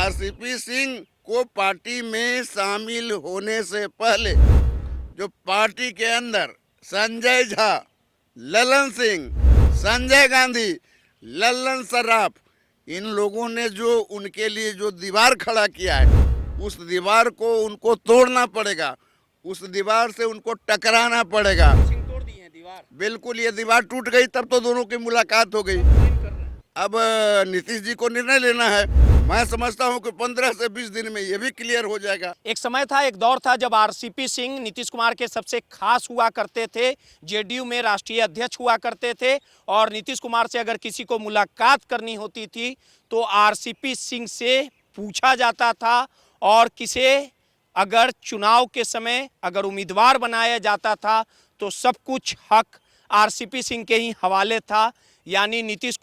RCP Singh को party में शामिल होने से पहले जो पार्टी के अंदर संजय झा, ललन सिंह, संजय गांधी, लल्लन सराफ, इन लोगों ने जो उनके लिए जो दीवार खड़ा किया है, उस दीवार को उनको तोड़ना पड़ेगा, उस दीवार से उनको टकराना पड़ेगा। तोड़ दी है दीवार। बिल्कुल, ये दीवार टूट गई तब तो दोनों की मुलाकात हो गई। अब नीतीश जी को निर्णय लेना है। मैं समझता हूं कि 15 से 20 दिन में ये भी क्लियर हो जाएगा। एक समय था, एक दौर था जब आरसीपी सिंह नीतीश कुमार के सबसे खास हुआ करते थे, जेडीयू में राष्ट्रीय अध्यक्ष हुआ करते थे और नीतीश कुमार से अगर किसी को मुलाकात करनी होती थी तो आरसीपी सिंह से पूछा जाता था और किसे अगर चुनाव के समय अगर उम्मीदवार बनाया जाता था तो सब कुछ हक आरसीपी सिंह के ही हवाले था। यानी नीतीश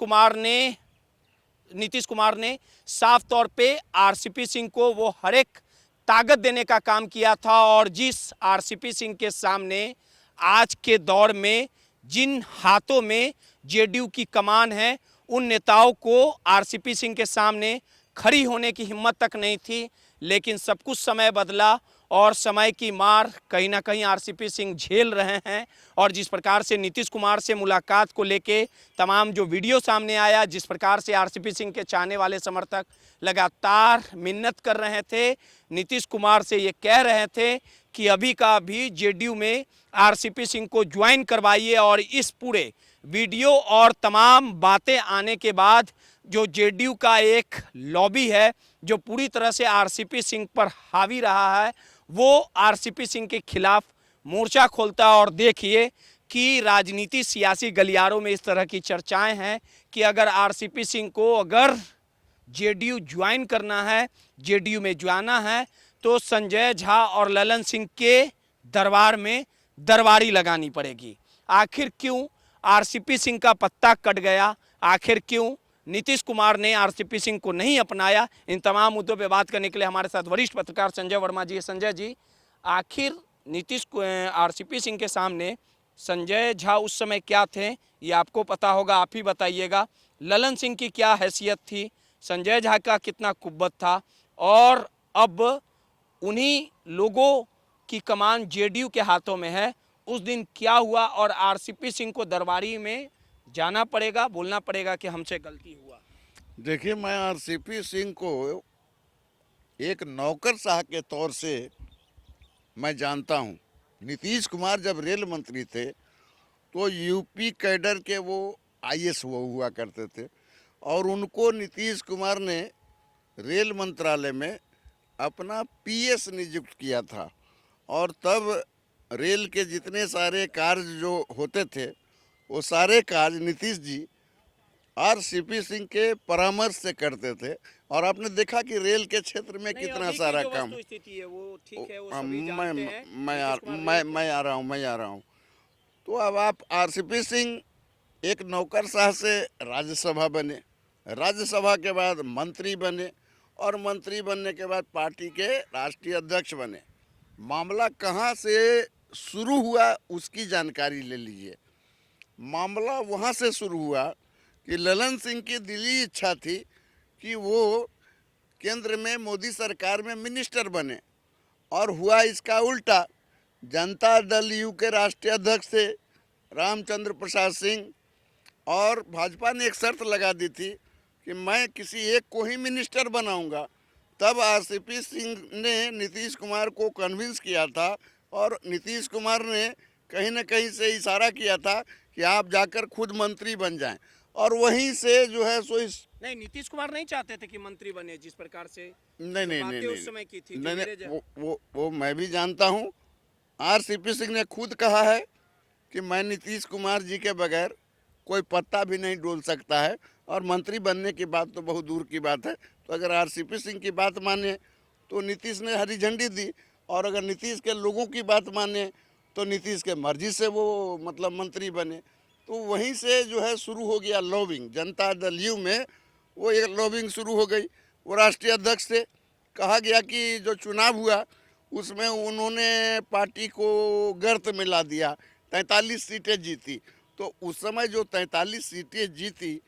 कुमार ने साफ तौर पे आरसीपी सिंह को वो हर एक ताकत देने का काम किया था और जिस आरसीपी सिंह के सामने आज के दौर में जिन हाथों में जेडीयू की कमान है, उन नेताओं को आरसीपी सिंह के सामने खड़ी होने की हिम्मत तक नहीं थी। लेकिन सब कुछ समय बदला और समय की मार कहीं ना कहीं आरसीपी सिंह झेल रहे हैं और जिस प्रकार से नीतीश कुमार से मुलाकात को लेके तमाम जो वीडियो सामने आया, जिस प्रकार से आरसीपी सिंह के चाहने वाले समर्थक लगातार मिन्नत कर रहे थे, नीतीश कुमार से ये कह रहे थे कि अभी का अभी जेडीयू में आरसीपी सिंह को ज्वाइन करवाइए और इस पूरे वीडियो और तमाम बातें आने के बाद जो जेडीयू का एक लॉबी है जो पूरी तरह से आरसीपी सिंह पर हावी रहा है, वो आरसीपी सिंह के खिलाफ मोर्चा खोलता है। और देखिए कि राजनीति सियासी गलियारों में इस तरह की चर्चाएं हैं कि अगर आरसीपी सिंह को अगर जेडीयू ज्वाइन करना है, जेडीयू में जाना है तो संजय झा और ललन सिंह के दरबार में दरबारी लगानी पड़ेगी। आखिर क्यों आरसीपी सिंह का पत्ता कट गया, आखिर क्यों नीतीश कुमार ने आरसीपी सिंह को नहीं अपनाया, इन तमाम मुद्दों पे बात करने के लिए हमारे साथ वरिष्ठ पत्रकार संजय वर्मा जी। संजय जी, आखिर आरसीपी सिंह के सामने संजय झा उस समय क्या थे, ये आपको पता होगा, आप ही बताइएगा। ललन सिंह की क्या हैसियत थी, संजय झा का कितना कुव्वत था और अब उन्हीं लोगों की कमान जेडीयू के हाथों में है, उस दिन क्या हुआ और आरसीपी सिंह को दरबारी में जाना पड़ेगा, बोलना पड़ेगा कि हमसे गलती हुआ। देखिए, मैं आरसीपी सिंह को एक नौकरशाह के तौर से मैं जानता हूं। नीतीश कुमार जब रेल मंत्री थे तो यूपी कैडर के वो आईएएस हुआ करते थे और उनको नीतीश कुमार ने रेल मंत्रालय में अपना पीएस नियुक्त किया था और तब रेल के जितने सारे कार्य जो होते थे वो सारे कार्य नीतीश जी आरसीपी सिंह के परामर्श से करते थे और आपने देखा कि रेल के क्षेत्र में कितना सारा काम। है वो ठीक है, वो सभी जानते हैं। मैं आ रहा हूँ। तो अब आप आरसीपी सिंह एक नौकरशाह से राज्यसभा बने, राज्यसभा के बाद मंत्री बने और मंत्री बनने के बाद पार्टी के राष्ट्रीय अध्यक्ष बने। मामला कहाँ से शुरू हुआ उसकी जानकारी ले लीजिए। मामला वहाँ से शुरू हुआ कि ललन सिंह की दिली इच्छा थी कि वो केंद्र में मोदी सरकार में मिनिस्टर बने और हुआ इसका उल्टा। जनता दल यू के राष्ट्रीय अध्यक्ष थे रामचंद्र प्रसाद सिंह और भाजपा ने एक शर्त लगा दी थी कि मैं किसी एक को ही मिनिस्टर बनाऊंगा। तब आरसीपी सिंह ने नीतीश कुमार को कन्विंस किया था और नीतीश कुमार ने कहीं न कहीं से इशारा किया था कि आप जाकर खुद मंत्री बन जाएं और वहीं से जो है सो इस नहीं, नीतीश कुमार नहीं चाहते थे कि मंत्री बने, जिस प्रकार से नहीं उस समय की थी। वो मैं भी जानता हूँ। आरसीपी सिंह ने खुद कहा है कि मैं नीतीश कुमार जी के बगैर कोई पत्ता भी नहीं डोल सकता है और मंत्री बनने की बात तो बहुत दूर की बात है। तो अगर आरसीपी सिंह की बात माने तो नीतीश ने हरी झंडी दी और अगर नीतीश के लोगों की बात माने तो नीतीश के मर्जी से वो मतलब मंत्री बने। तो वहीं से जो है शुरू हो गया लॉबिंग। जनता दल यू में वो एक लॉबिंग शुरू हो गई। वो राष्ट्रीय अध्यक्ष से कहा गया कि जो चुनाव हुआ उसमें उन्होंने पार्टी को गर्त में ला दिया, 43 सीटें जीती। तो उस समय जो 43 सीटें जीती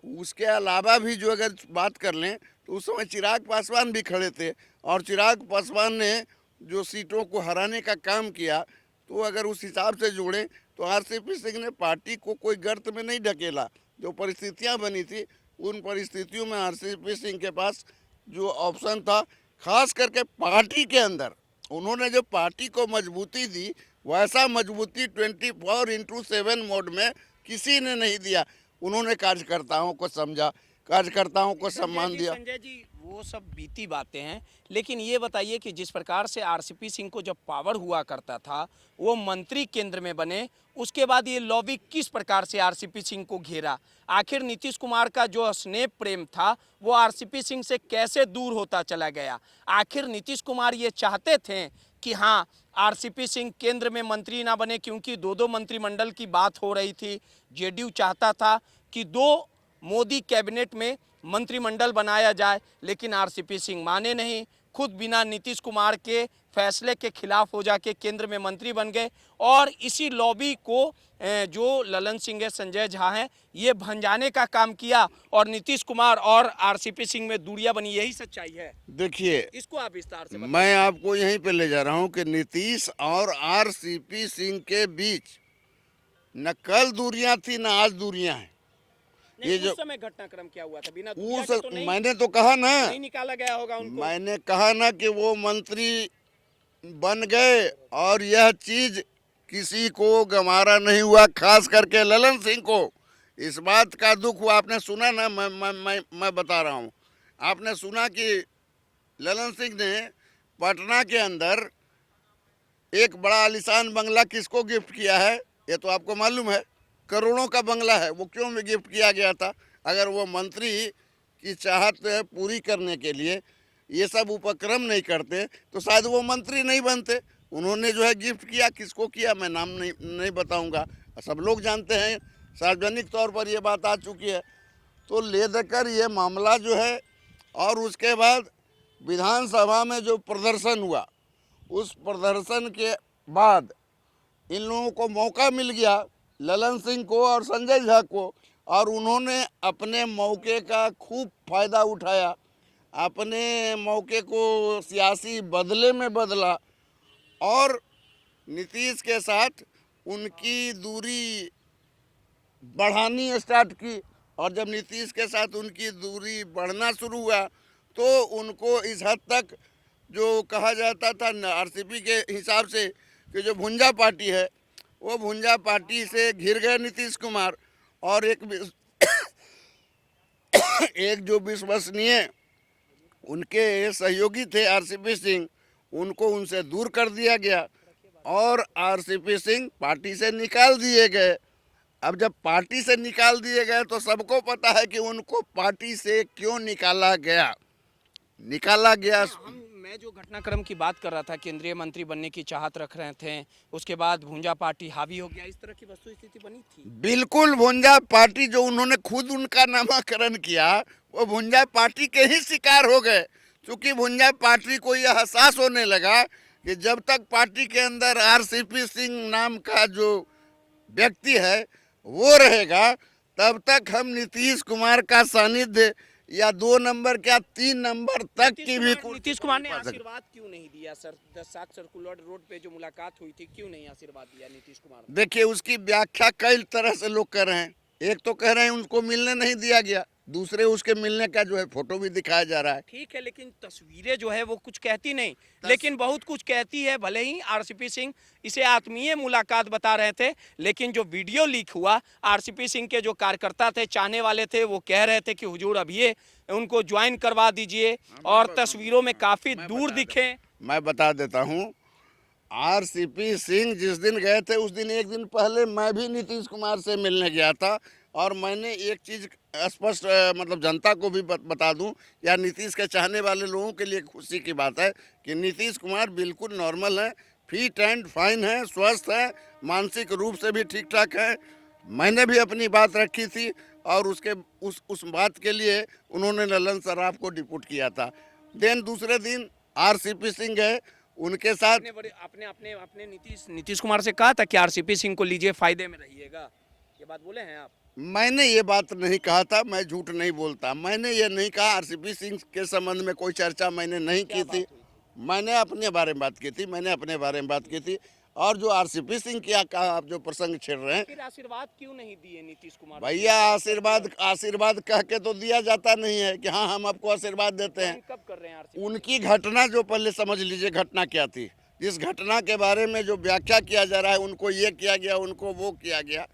उसके अलावा भी जो अगर बात कर लें तो उस समय चिराग पासवान भी खड़े थे और चिराग पासवान ने जो सीटों को हराने का काम किया, तो अगर उस हिसाब से जोड़ें तो आरसीपी सिंह ने पार्टी को कोई गर्त में नहीं ढकेला। जो परिस्थितियां बनी थी उन परिस्थितियों में आरसीपी सिंह के पास जो ऑप्शन था, खास करके पार्टी के अंदर उन्होंने जो पार्टी को मजबूती दी, वैसा मजबूती 24/7 मोड में किसी ने नहीं दिया। उन्होंने कार्यकर्ताओं को समझा, कार्यकर्ताओं को सम्मान दिया। संजय जी वो सब बीती बातें हैं, लेकिन ये बताइए कि जिस प्रकार से आरसीपी सिंह को जब पावर हुआ करता था, वो मंत्री केंद्र में बने, उसके बाद ये लॉबी किस प्रकार से आरसीपी सिंह को घेरा? आखिर नीतीश कुमार का जो स्नेह प्रेम था वो आरसीपी सिंह से कैसे दूर होता चला गया? आखिर नीतीश कुमार ये चाहते थे कि हाँ, आरसीपी सिंह केंद्र में मंत्री ना बने, क्योंकि दो मंत्रिमंडल की बात हो रही थी। जेडीयू चाहता था कि 2 मोदी कैबिनेट में मंत्रिमंडल बनाया जाए, लेकिन आरसीपी सिंह माने नहीं, खुद बिना नीतीश कुमार के फैसले के खिलाफ हो जाके केंद्र में मंत्री बन गए। और इसी लॉबी को जो ललन सिंह है, संजय झा हैं, ये भंजाने का काम किया और नीतीश कुमार और आरसीपी सिंह में दूरियां बनी। यही सच्चाई है? देखिए, इसको आप विस्तार से बताइए। मैं आपको यहीं पे ले जा रहा हूं कि नीतीश और आरसीपी सिंह के बीच न कल दूरियां थी न आज दूरियां हैं। ये जो उस समय घटनाक्रम क्या हुआ था? बिना दूरिया उस के तो नहीं, मैंने तो कहा ना, नहीं निकाला गया होगा उनको। मैंने कहा ना कि वो मंत्री बन गए और यह चीज किसी को गंवारा नहीं हुआ, खास करके ललन सिंह को इस बात का दुख हुआ। आपने सुना ना, मैं बता रहा हूँ, आपने सुना कि ललन सिंह ने पटना के अंदर एक बड़ा आलीशान बंगला किसको गिफ्ट किया है? ये तो आपको मालूम है, करोड़ों का बंगला है। वो क्यों गिफ्ट किया गया था? अगर वो मंत्री की चाहत पूरी करने के लिए ये सब उपक्रम नहीं करते तो शायद वो मंत्री नहीं बनते। उन्होंने जो है गिफ्ट किया, किसको किया मैं नाम नहीं बताऊंगा, सब लोग जानते हैं, सार्वजनिक तौर पर ये बात आ चुकी है। तो ले देकर ये मामला जो है, और उसके बाद विधानसभा में जो प्रदर्शन हुआ, उस प्रदर्शन के बाद इन लोगों को मौका मिल गया, ललन सिंह को और संजय झा को, और उन्होंने अपने मौके का खूब फायदा उठाया, अपने मौके को सियासी बदले में बदला और नीतीश के साथ उनकी दूरी बढ़ानी स्टार्ट की। और जब नीतीश के साथ उनकी दूरी बढ़ना शुरू हुआ तो उनको इस हद तक जो कहा जाता था आरसीपी के हिसाब से कि जो भुंजा पार्टी है, वो भुंजा पार्टी से घिर गए नीतीश कुमार। और एक जो विश्वसनीय उनके सहयोगी थे आरसीपी सिंह, उनको उनसे दूर कर दिया गया और आरसीपी सिंह पार्टी से निकाल दिए गए। अब जब पार्टी से निकाल दिए गए तो सबको पता है कि उनको पार्टी से क्यों निकाला गया। मैं जो घटनाक्रम की बात कर रहा था, केंद्रीय मंत्री बनने की चाहत रख रहे थे, उसके बाद भुंजा पार्टी हावी हो गया, इस तरह की वस्तु स्थिति बनी थी। बिल्कुल, भुंजा पार्टी जो उन्होंने खुद उनका नामकरण किया, वो भुंजा पार्टी के ही शिकार हो गए। क्योंकि भुंजा पार्टी को यह एहसास होने लगा कि जब तक पार्टी के अंदर आरसीपी सिंह नाम का जो व्यक्ति है वो रहेगा, तब तक हम नीतीश कुमार का सानिध्य या 2 नंबर क्या 3 नंबर तक की भी। नीतीश कुमार ने आशीर्वाद क्यों नहीं दिया सर? 10 सर्कुलर रोड पे जो मुलाकात हुई थी, क्यों नहीं आशीर्वाद दिया नीतीश कुमार ने? देखिए, उसकी व्याख्या कई तरह से लोग कर रहे हैं। एक तो कह रहे हैं उनको मिलने नहीं दिया गया, दूसरे उसके मिलने का जो है फोटो भी दिखाया जा रहा है। ठीक है, लेकिन तस्वीरें जो है वो कुछ कहती नहीं, लेकिन बहुत कुछ कहती है। भले ही आरसीपी सिंह इसे आत्मीय मुलाकात बता रहे थे, लेकिन जो वीडियो लीक हुआ, आरसीपी सिंह के जो कार्यकर्ता थे, चाहने वाले थे, वो कह रहे थे कि हुजूर अभी उनको ज्वाइन करवा दीजिए और तस्वीरों में काफी दूर दिखे। मैं बता देता हूँ, आरसीपी सिंह जिस दिन गए थे उस दिन एक दिन पहले मैं भी नीतीश कुमार से मिलने गया था और मैंने एक चीज़ स्पष्ट मतलब जनता को भी बता दूं, या नीतीश के चाहने वाले लोगों के लिए खुशी की बात है कि नीतीश कुमार बिल्कुल नॉर्मल है, फिट एंड फाइन है, स्वस्थ है, मानसिक रूप से भी ठीक ठाक है। मैंने भी अपनी बात रखी थी और उस बात के लिए उन्होंने ललन सराफ को डिप्यूट किया था। देन दूसरे दिन आरसीपी सिंह गए, उनके साथ अपने नीतीश कुमार से कहा था कि आरसीपी सिंह को लीजिए, फायदे में रहिएगा, ये बात बोले हैं आप? मैंने ये बात नहीं कहा था, मैं झूठ नहीं बोलता। मैंने ये नहीं कहा, आरसीपी सिंह के संबंध में कोई चर्चा मैंने नहीं की थी। मैंने अपने बारे में बात की थी, मैंने अपने बारे में बात की थी। और जो आरसीपी सिंह की आप जो प्रसंग छेड़ रहे हैं, फिर आशीर्वाद क्यों नहीं दिए नीतीश कुमार? भैया आशीर्वाद कह के तो दिया जाता नहीं है कि हाँ हम आपको आशीर्वाद देते हैं। कब कर रहे हैं आरसीपी? उनकी घटना जो पहले समझ लीजिए घटना क्या थी, जिस घटना के बारे में जो व्याख्या किया जा रहा है, उनको ये किया गया, उनको वो किया गया।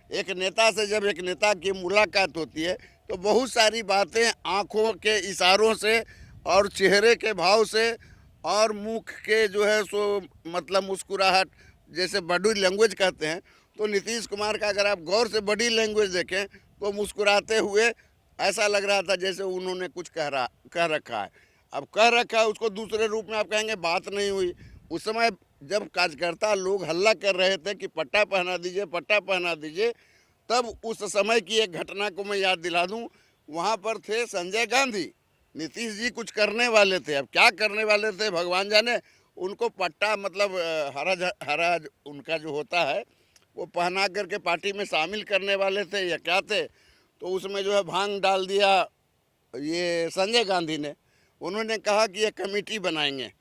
एक नेता से जब एक नेता की मुलाकात होती है तो बहुत सारी बातें आंखों के इशारों से और चेहरे के भाव से और मुख के जो है सो मतलब मुस्कुराहट, जैसे बॉडी लैंग्वेज कहते हैं, तो नीतीश कुमार का अगर आप गौर से बॉडी लैंग्वेज देखें तो मुस्कुराते हुए ऐसा लग रहा था जैसे उन्होंने कुछ कह रखा है। अब कह रखा है उसको दूसरे रूप में आप कहेंगे बात नहीं हुई। उस समय जब कार्यकर्ता लोग हल्ला कर रहे थे कि पट्टा पहना दीजिए, पट्टा पहना दीजिए, तब उस समय की एक घटना को मैं याद दिला दूं। वहाँ पर थे संजय गांधी, नीतीश जी कुछ करने वाले थे। अब क्या करने वाले थे भगवान जाने। उनको पट्टा मतलब हरा उनका जो होता है वो पहना करके पार्टी में शामिल करने वाले थे या क्या थे, तो उसमें जो है भांग डाल दिया ये संजय गांधी ने। उन्होंने कहा कि ये कमेटी बनाएंगे,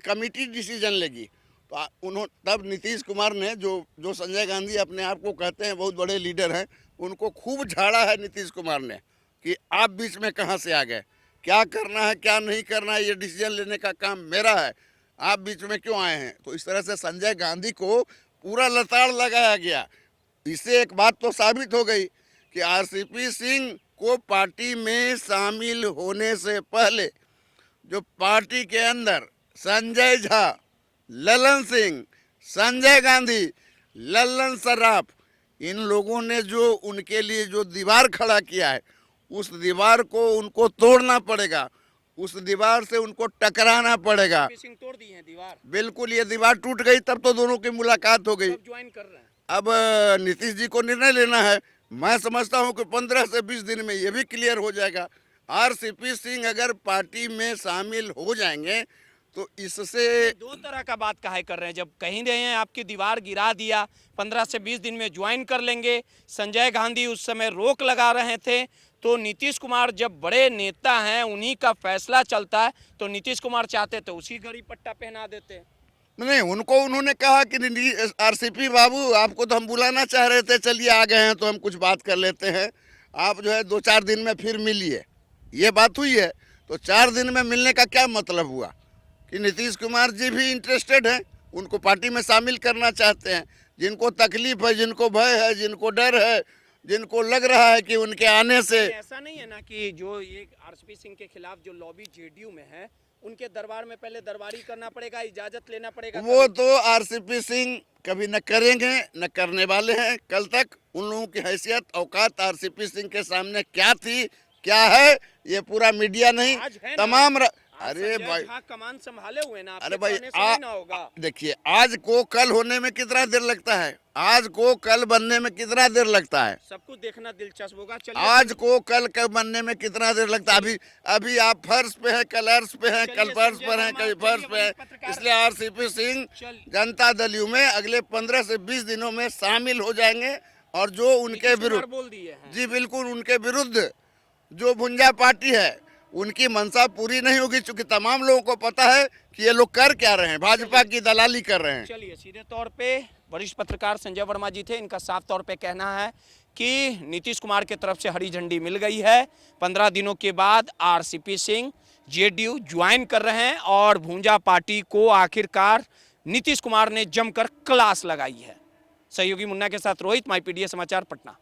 कमेटी डिसीजन लेगी। तो उन्होंने तब नीतीश कुमार ने जो संजय गांधी अपने आप को कहते हैं बहुत बड़े लीडर हैं, उनको खूब झाड़ा है नीतीश कुमार ने कि आप बीच में कहाँ से आ गए, क्या करना है क्या नहीं करना है ये डिसीजन लेने का काम मेरा है, आप बीच में क्यों आए हैं। तो इस तरह से संजय गांधी को पूरा लताड़ लगाया गया। इससे एक बात तो साबित हो गई कि आरसीपी सिंह को पार्टी में शामिल होने से पहले जो पार्टी के अंदर संजय झा, ललन सिंह, संजय गांधी, ललन सराफ, इन लोगों ने जो उनके लिए जो दीवार खड़ा किया है, उस दीवार को उनको तोड़ना पड़ेगा, उस दीवार से उनको टकराना पड़ेगा। सिंह तोड़ दी है दीवार। बिल्कुल, ये दीवार टूट गई तब तो दोनों की मुलाकात हो गई। ज्वाइन कर रहे हैं। अब नीतीश जी को निर्णय लेना है। मैं समझता हूं कि 15 से 20 दिन में ये भी क्लियर हो जाएगा। आरसीपी सिंह अगर पार्टी में शामिल हो जाएंगे तो इससे दो तरह का बात काहे कर रहे हैं? जब कहीं रहे हैं आपकी दीवार गिरा दिया, 15 से 20 दिन में ज्वाइन कर लेंगे। संजय गांधी उस समय रोक लगा रहे थे, तो नीतीश कुमार जब बड़े नेता हैं, उन्हीं का फैसला चलता है, तो नीतीश कुमार चाहते तो उसी घड़ी पट्टा पहना देते। नहीं, उनको उन्होंने कहा कि आरसीपी बाबू आपको तो हम बुलाना चाह रहे थे, चलिए आ गए हैं तो हम कुछ बात कर लेते हैं, आप जो है 2-4 दिन में फिर मिलिए, ये बात हुई है। तो 4 दिन में मिलने का क्या मतलब हुआ कि नीतीश कुमार जी भी इंटरेस्टेड हैं, उनको पार्टी में शामिल करना चाहते हैं। जिनको तकलीफ है, जिनको भय है, जिनको डर है, जिनको लग रहा है कि उनके आने से ऐसा नहीं है ना कि जो ये आरसीपी सिंह के खिलाफ जो लॉबी जेडीयू में है, उनके दरबार में पहले दरबारी करना पड़ेगा, इजाजत लेना पड़ेगा। वो तो आरसीपी सिंह कभी न करेंगे न करने वाले हैं। कल तक उन लोगों की हैसियत औकात आरसीपी सिंह के सामने क्या थी क्या है, ये पूरा मीडिया नहीं तमाम अरे भाई कमान संभाले हुए ना, अरे भाई होगा। देखिए, आज को कल होने में कितना देर लगता है, आज को कल बनने में कितना देर लगता है, सब कुछ देखना दिलचस्प होगा। आज को कल बनने में कितना देर लगता है। अभी आप फर्श पे हैं, कल अर्श पे हैं, कल फर्श पर हैं, कल फर्श पे हैं। इसलिए आरसीपी सिंह जनता दल यू में अगले 15 से 20 दिनों में शामिल हो जाएंगे। और जो उनके विरुद्ध बोल दिए हैं, जी बिल्कुल, उनके विरुद्ध जो भुंजा पार्टी है उनकी मंशा पूरी नहीं होगी, क्योंकि तमाम लोगों को पता है कि ये लोग कर क्या रहे हैं, भाजपा की दलाली कर रहे हैं। चलिए, सीधे तौर पे वरिष्ठ पत्रकार संजय वर्मा जी थे, इनका साफ तौर पे कहना है कि नीतीश कुमार के तरफ से हरी झंडी मिल गई है। 15 दिनों के बाद आरसीपी सिंह जेडीयू ज्वाइन कर रहे हैं और भूंजा पार्टी को आखिरकार नीतीश कुमार ने जमकर क्लास लगाई है। सहयोगी मुन्ना के साथ रोहित, माई पीडीए समाचार, पटना।